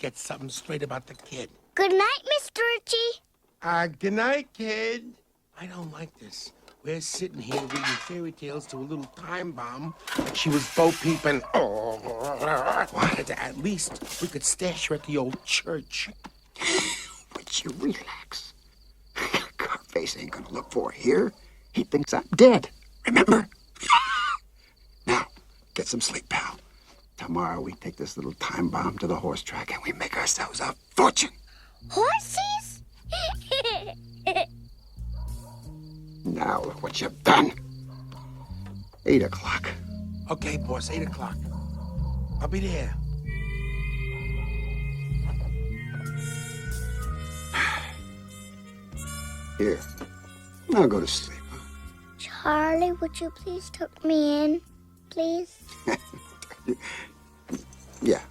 get something straight about the kid. Good night, Mr. Ritchie. Good night, kid. I don't like this. We're sitting here reading fairy tales to a little time bomb. She was bo-peeping. At least we could stash her at the old church. Would you relax? Carface ain't gonna look for her here. He thinks I'm dead. Remember? Now, get some sleep, pal. Tomorrow we take this little time bomb to the horse track and we make ourselves a fortune. Horses? Now look what you've done. 8 o'clock. Okay, boss, 8 o'clock. I'll be there. Here. Now go to sleep, huh? Charlie, would you please tuck me in, please? Yeah.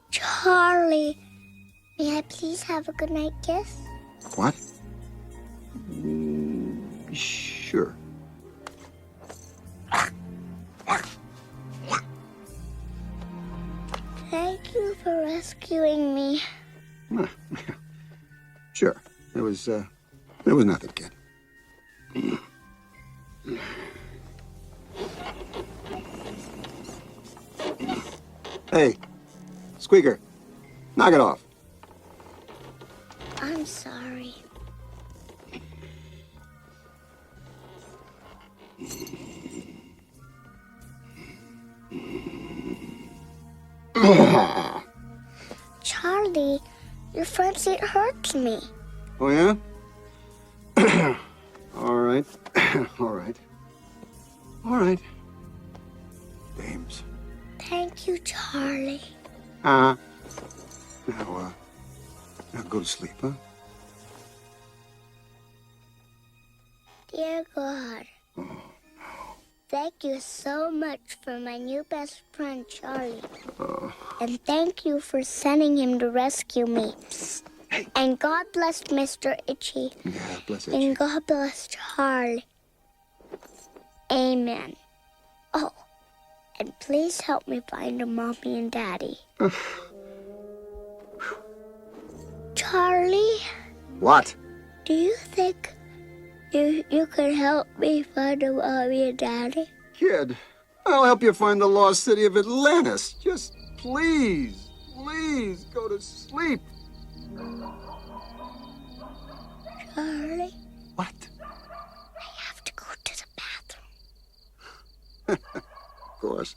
Charlie, may I please have a goodnight kiss? What? Sure. Thank you for rescuing me. Sure. There was nothing, kid. Hey, Squeaker, knock it off. I'm sorry. Charlie, your front seat hurts me. Oh, yeah? All right. All right. All right. Dames. Thank you, Charlie. Now go to sleep, huh? Dear God, thank you so much for my new best friend, Charlie. And thank you for sending him to rescue me. Hey. And God bless Mr. Itchy. Yeah, bless Itchy. And God bless Charlie. Amen. Oh, and please help me find a mommy and daddy. Charlie? What? Do you think you could help me find a mommy and daddy? Kid, I'll help you find the lost city of Atlantis. Just please go to sleep. Charlie? What? I have to go to the bathroom. Of course.